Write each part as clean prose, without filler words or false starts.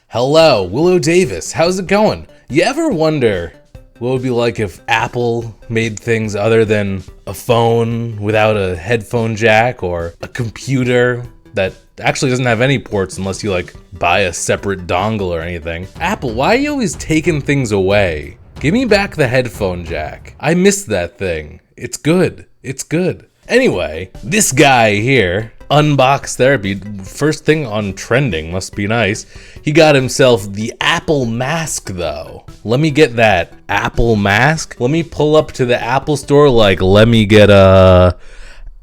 Hello, WiLLo Davis. How's it going? You ever wonder what it would be like if Apple made things other than a phone without a headphone jack, or a computer that actually doesn't have any ports unless you like buy a separate dongle or anything? Apple, why are you always taking things away? Give me back the headphone jack. I miss that thing. It's good. It's good. Anyway, this guy here, Unbox Therapy, first thing on trending, must be nice. He got himself the Apple mask though. Let me get that Apple mask. Let me pull up to the Apple store like, let me get a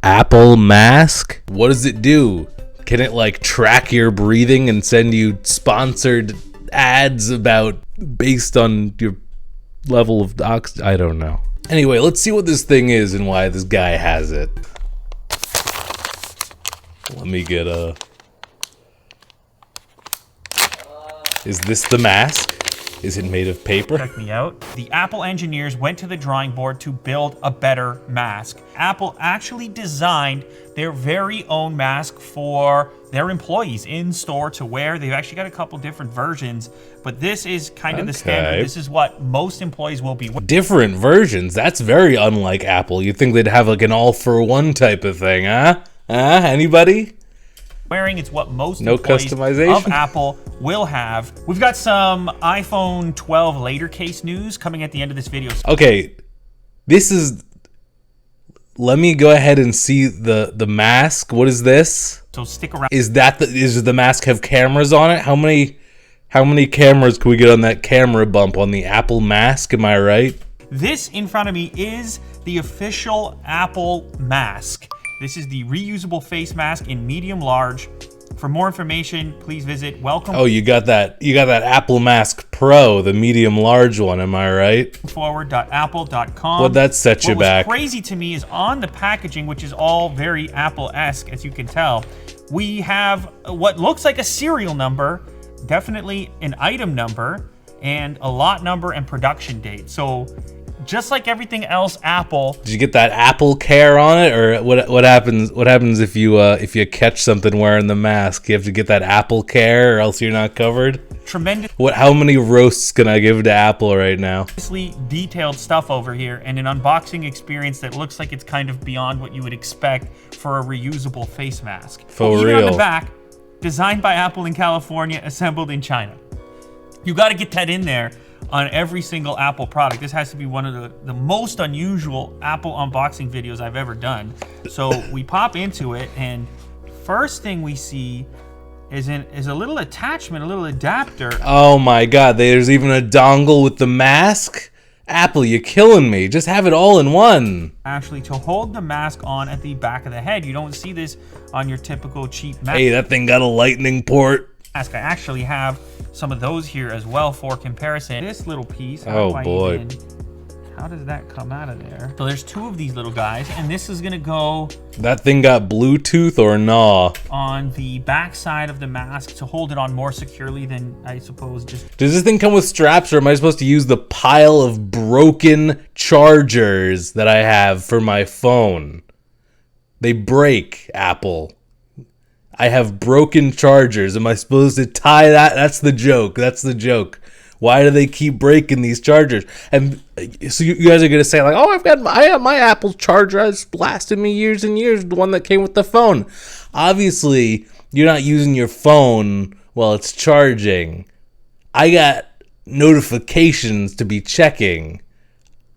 Apple mask. What does it do? Can it like track your breathing and send you sponsored ads based on your level of oxygen? I don't know. Anyway, let's see what this thing is and why this guy has it. Let me get a... Is this the mask? Is it made of paper? Check me out. The Apple engineers went to the drawing board to build a better mask. Apple actually designed their very own mask for their employees in store to wear. They've actually got a couple different versions, but this is kind of the standard. This is what most employees will be wearing. Different versions? That's very unlike Apple. You'd think they'd have like an all-for-one type of thing, huh? Anybody? Wearing. It's what most no employees customization of Apple will have. We've got some iPhone 12 later case news coming at the end of this video. Okay, this is... Let me go ahead and see the mask. What is this? So stick around. Does the mask have cameras on it? How many cameras can we get on that camera bump on the Apple mask? Am I right? This in front of me is the official Apple mask. This is the reusable face mask in medium large. For more information, please visit welcome. Oh, you got that Apple Mask Pro, the medium large one, am I right? forward.apple.com. What'd that set you back? What's crazy to me is on the packaging, which is all very Apple-esque, as you can tell, we have what looks like a serial number, definitely an item number, and a lot number and production date. So just like everything else Apple. Did you get that Apple Care on it, or what happens if you catch something wearing the mask? You have to get that Apple Care or else you're not covered? Tremendous. How many roasts can I give to Apple right now? Detailed stuff over here, and an unboxing experience that looks like it's kind of beyond what you would expect for a reusable face mask. For real. On the back, designed by Apple in California, assembled in China. You got to get that in there on every single Apple product. This has to be one of the most unusual Apple unboxing videos I've ever done. So we pop into it, and first thing we see is a little attachment, a little adapter. Oh my god, there's even a dongle with the mask? Apple, you're killing me. Just have it all in one. Actually, to hold the mask on at the back of the head. You don't see this on your typical cheap mask. Hey, that thing got a lightning port. I actually have some of those here as well for comparison. This little piece, oh boy, how does that come out of there? So there's two of these little guys, and this is gonna go. That thing got Bluetooth or nah? On the back side of the mask to hold it on more securely than, I suppose, just. Does this thing come with straps, or am I supposed to use the pile of broken chargers that I have for my phone? They break, Apple. I have broken chargers. Am I supposed to tie that? That's the joke. That's the joke. Why do they keep breaking these chargers? And so you guys are gonna say like, "Oh, I have my Apple charger. It's lasted me years and years. The one that came with the phone." Obviously, you're not using your phone while it's charging. I got notifications to be checking.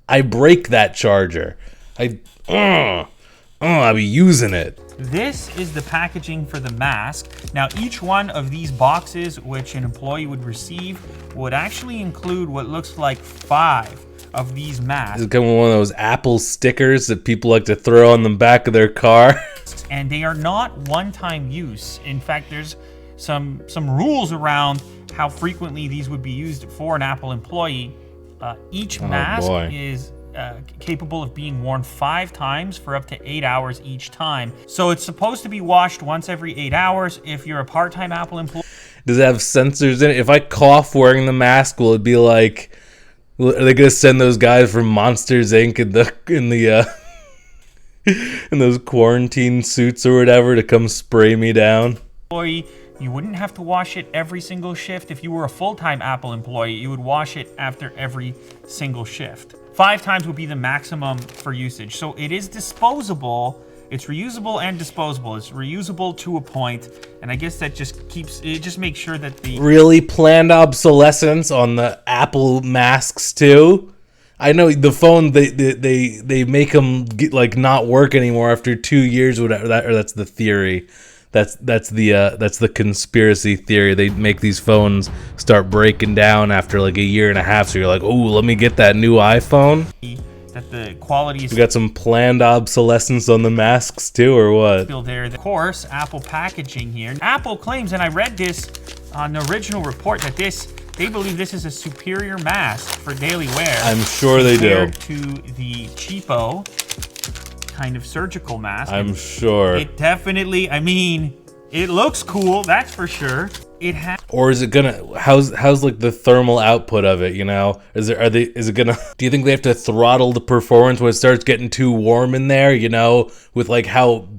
I break that charger. I'll be using it. This is the packaging for the mask. Now, each one of these boxes, which an employee would receive, would actually include what looks like 5 of these masks. It's coming with one of those Apple stickers that people like to throw on the back of their car. And they are not one-time use. In fact, there's some rules around how frequently these would be used for an Apple employee. Each mask is capable of being worn 5 times for up to 8 hours each time. So it's supposed to be washed once every 8 hours if you're a part-time Apple employee. Does it have sensors in it? If I cough wearing the mask, will it be like, are they gonna send those guys from Monsters Inc. in those quarantine suits or whatever to come spray me down? You wouldn't have to wash it every single shift. If you were a full-time Apple employee, you would wash it after every single shift. 5 times would be the maximum for usage. So it is disposable. It's reusable and disposable. It's reusable to a point, and I guess that just makes sure that the really planned obsolescence on the Apple masks too. I know the phone they make them not work anymore after 2 years or whatever. That's the theory. That's the conspiracy theory. They make these phones start breaking down after like a year and a half. So you're like, oh, let me get that new iPhone. That the quality is. We got some planned obsolescence on the masks too, or what? Still there. Of course, Apple packaging here. Apple claims, and I read this on the original report, that they believe this is a superior mask for daily wear. I'm sure they do. Compared to the cheapo kind of surgical mask. I'm sure. It definitely, I mean, it looks cool, that's for sure. It has. Or is it gonna? How's like the thermal output of it? You know, is it gonna? Do you think they have to throttle the performance when it starts getting too warm in there? You know, with like how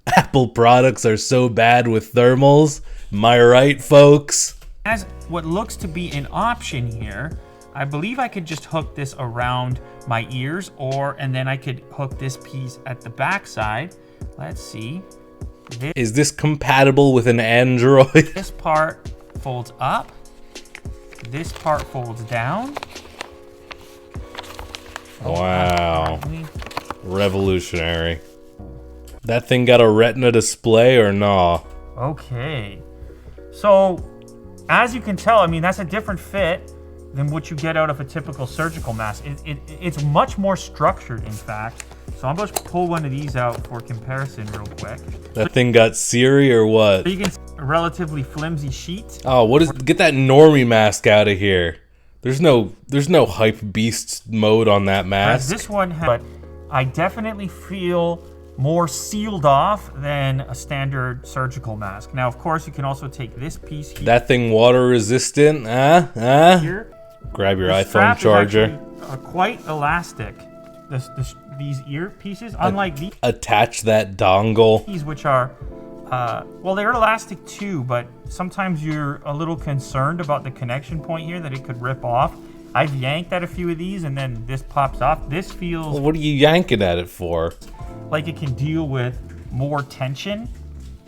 Apple products are so bad with thermals. Am I right, folks? As what looks to be an option here, I believe I could just hook this around my ears, and then I could hook this piece at the back side. Let's see. Is this compatible with an Android? This part folds up. This part folds down. Wow. Revolutionary. That thing got a Retina display or nah? Okay. So, as you can tell, I mean, that's a different fit than what you get out of a typical surgical mask. It's much more structured, in fact. So I'm going to pull one of these out for comparison real quick. That thing got Siri or what? So you can see a relatively flimsy sheet. Oh, get that normie mask out of here. There's no hype beast mode on that mask. This one but I definitely feel more sealed off than a standard surgical mask. Now, of course, you can also take this piece here. That thing water resistant? Here. Grab your the iPhone charger. Is actually, quite elastic. These ear pieces, unlike these. Attach that dongle. These, which are, well, they're elastic too, but sometimes you're a little concerned about the connection point here, that it could rip off. I've yanked at a few of these, and then this pops off. This feels. Well, what are you yanking at it for? Like it can deal with more tension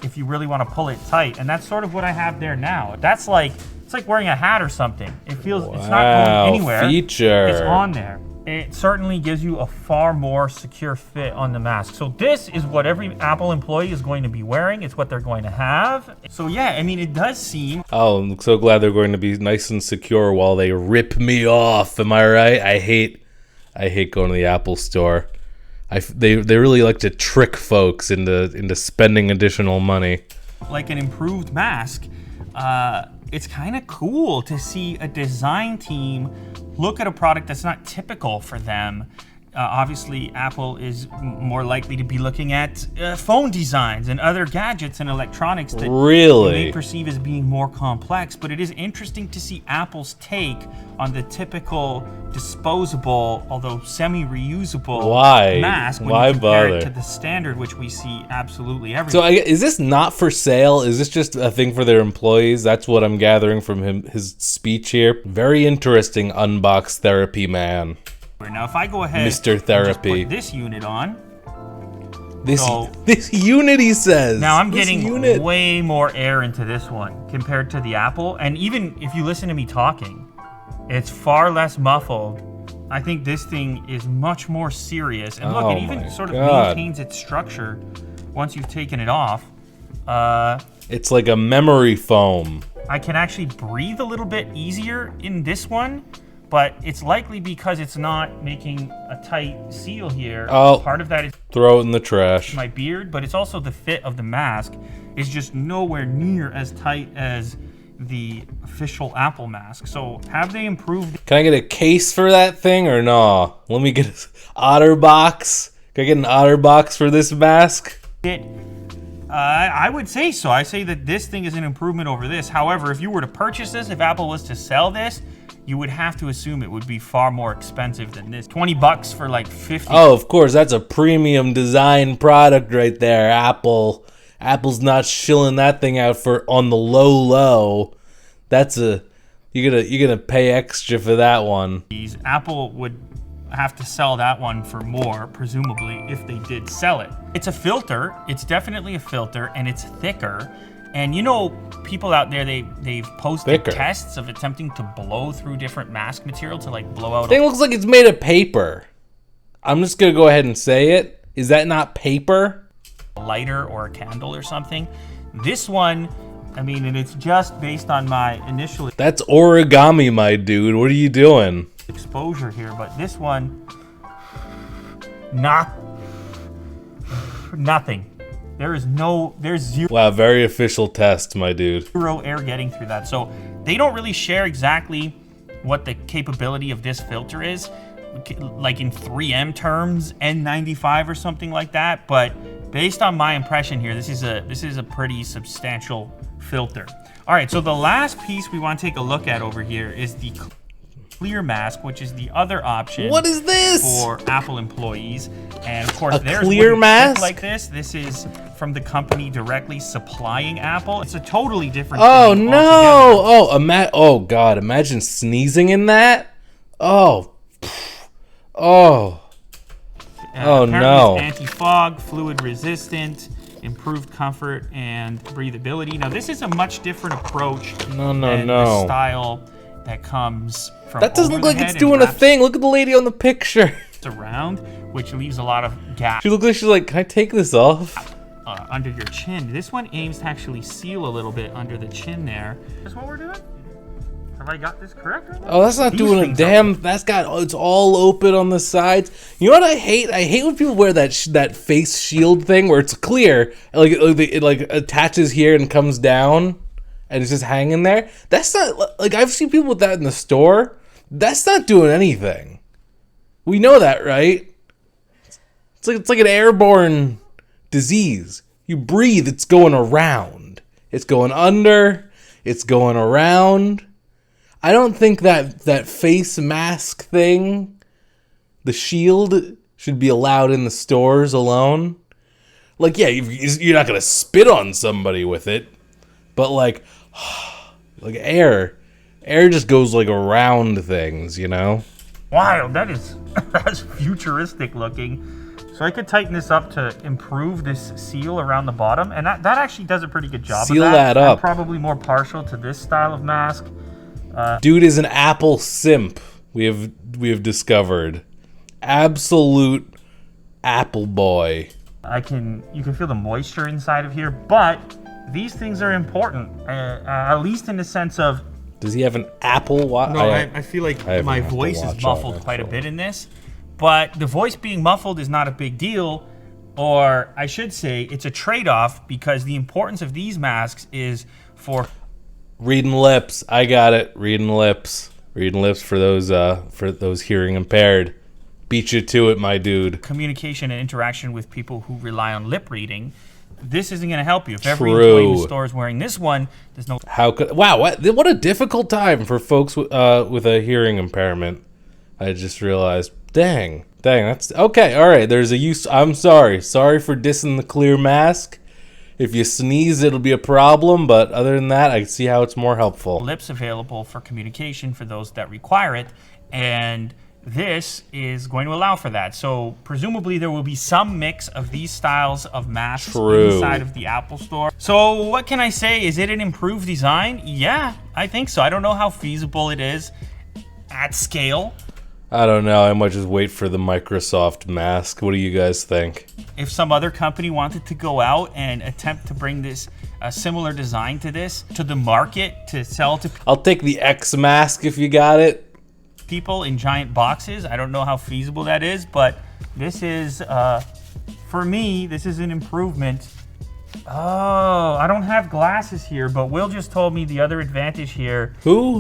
if you really want to pull it tight, and that's sort of what I have there now. That's like, it's like wearing a hat or something. It feels, it's not going anywhere. Feature. It's on there. It certainly gives you a far more secure fit on the mask. So this is what every Apple employee is going to be wearing. It's what they're going to have. So yeah, I mean, it does seem. Oh, I'm so glad they're going to be nice and secure while they rip me off. Am I right? I hate going to the Apple store. They really like to trick folks into spending additional money. Like an improved mask. It's kind of cool to see a design team look at a product that's not typical for them. Obviously, Apple is more likely to be looking at phone designs and other gadgets and electronics that you may perceive as being more complex. But it is interesting to see Apple's take on the typical disposable, although semi-reusable mask when you compare it to the standard, which we see absolutely everywhere. So is this not for sale? Is this just a thing for their employees? That's what I'm gathering from his speech here. Very interesting unbox therapy man. Now, if I go ahead Mr. Therapy. and just put this unit on. This unit, he says. Now, I'm getting way more air into this one compared to the Apple. And even if you listen to me talking, it's far less muffled. I think this thing is much more serious. And look, it even sort of maintains its structure once you've taken it off. It's like a memory foam. I can actually breathe a little bit easier in this one. But it's likely because it's not making a tight seal here. Oh, part of that is throw it in the trash. My beard, but it's also the fit of the mask is just nowhere near as tight as the official Apple mask. So have they improved? Can I get a case for that thing or no? Let me get an OtterBox. Can I get an OtterBox for this mask? I would say so. I say that this thing is an improvement over this. However, if you were to purchase this, if Apple was to sell this, you would have to assume it would be far more expensive than this. $20 for like 50. Oh, of course, that's a premium design product right there. Apple Apple's not shilling that thing out for on the low. That's you're gonna pay extra for that one. Apple would have to sell that one for more, presumably, if they did sell it. It's a filter. It's definitely a filter, and it's thicker. And you know, people out there, they've posted tests of attempting to blow through different mask material to like blow out. It looks like it's made of paper. I'm just gonna go ahead and say it. Is that not paper? A lighter or a candle or something. This one, I mean, and it's just based on my initial. That's origami, my dude. What are you doing? Exposure here, but this one, nothing. There's zero. Wow, very official test, my dude. Zero air getting through that. So they don't really share exactly what the capability of this filter is, like in 3M terms, N95 or something like that. But based on my impression here, this is a pretty substantial filter. All right, so the last piece we want to take a look at over here is the clear mask, which is the other option. What is this? For Apple employees. And of course, there's clear mask like this. This is from the company directly supplying Apple. It's a totally different Oh thing no! altogether. Oh god! Imagine sneezing in that. Oh no! It's anti-fog, fluid resistant, improved comfort and breathability. Now this is a much different approach than the style that comes from. That doesn't look like it's doing a thing. Look at the lady on the picture. Around, which leaves a lot of gaps. She looks like she's like, can I take this off? Under your chin. This one aims to actually seal a little bit under the chin there. That's what we're doing? Have I got this correct? Oh, that's not doing a damn. It's all open on the sides. You know what I hate? I hate when people wear that face shield thing where it's clear, it like attaches here and comes down, and it's just hanging there. That's not like I've seen people with that in the store. That's not doing anything. We know that, right? It's like an airborne disease. You breathe, it's going around. It's going under. It's going around. I don't think that face mask thing, the shield, should be allowed in the stores alone. Like, yeah, you're not gonna spit on somebody with it, but like air just goes like around things, you know? Wow, that's futuristic looking. So I could tighten this up to improve this seal around the bottom, and that actually does a pretty good job. Seal that up. I'm probably more partial to this style of mask. Dude is an Apple simp. We have discovered. Absolute Apple boy. You can feel the moisture inside of here, but these things are important, at least in the sense of. Does he have an Apple Watch? No, I feel like my voice is muffled quite a bit in this. But the voice being muffled is not a big deal. Or I should say it's a trade-off, because the importance of these masks is for... Reading lips. I got it. Reading lips. Reading lips for those hearing impaired. Beat you to it, my dude. Communication and interaction with people who rely on lip reading. This isn't going to help you. If every employee in the store is wearing this one, there's no... Wow, what a difficult time for folks with a hearing impairment. I just realized. Dang, that's... Okay, all right, there's a use... I'm sorry. Sorry for dissing the clear mask. If you sneeze, it'll be a problem, but other than that, I can see how it's more helpful. Lips available for communication for those that require it, and... this is going to allow for that. So presumably there will be some mix of these styles of masks inside of the Apple Store. So what can I say? Is it an improved design? Yeah, I think so. I don't know how feasible it is at scale. I don't know. I might just wait for the Microsoft mask. What do you guys think? If some other company wanted to go out and attempt to bring this a similar design to this to the market to sell to I'll take the X mask if you got it. People in giant boxes. I don't know how feasible that is, but this is, for me, this is an improvement. Oh, I don't have glasses here, but Will just told me the other advantage here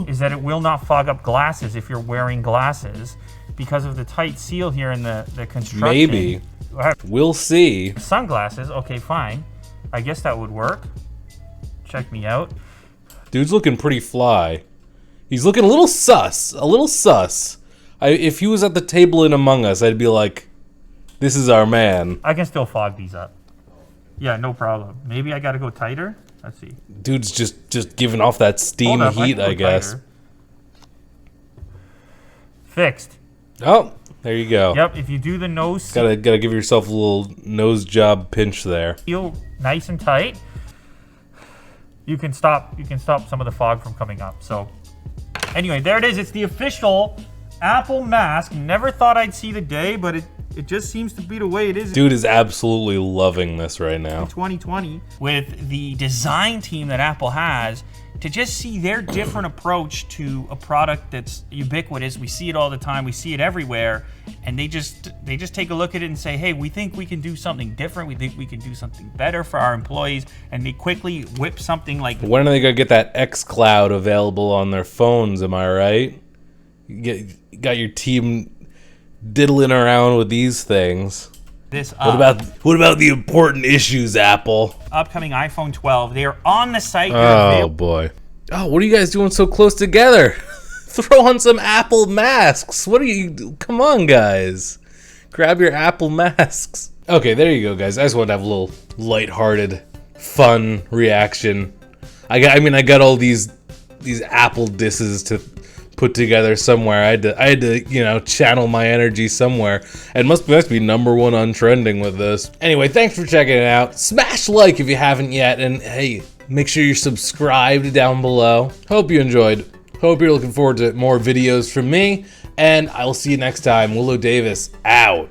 is that it will not fog up glasses if you're wearing glasses because of the tight seal here in the construction. Maybe. We'll see. Sunglasses, okay, fine. I guess that would work. Check me out. Dude's looking pretty fly. He's looking a little sus. If he was at the table in Among Us, I'd be like, this is our man. I can still fog these up. Yeah, no problem. Maybe I gotta go tighter. Let's see. Dude's just giving off that steam heat, I guess. Tighter. Fixed. Oh, there you go. Yep. If you do the nose, gotta give yourself a little nose job pinch there. Feel nice and tight. You can stop some of the fog from coming up. So, anyway, there it is. It's the official Apple mask. Never thought I'd see the day, but it just seems to be the way it is. Dude is absolutely loving this right now. In 2020, with the design team that Apple has, to just see their different approach to a product that's ubiquitous. We see it all the time. We see it everywhere. And they just take a look at it and say, hey, we think we can do something different. We think we can do something better for our employees. And they quickly whip something like... When are they going to get that xCloud available on their phones, am I right? You got your team diddling around with these things. What about the important issues, Apple? Upcoming iPhone 12. They are on the site. Oh, boy. Oh, what are you guys doing so close together? Throw on some Apple masks. What are you... Come on, guys. Grab your Apple masks. Okay, there you go, guys. I just wanted to have a little lighthearted, fun reaction. I got all these Apple disses to put together somewhere. I had to channel my energy somewhere. And must be number one on trending with this. Anyway, thanks for checking it out. Smash like if you haven't yet, and hey, make sure you're subscribed down below. Hope you enjoyed. Hope you're looking forward to more videos from me, and I will see you next time. WiLLo Davis out.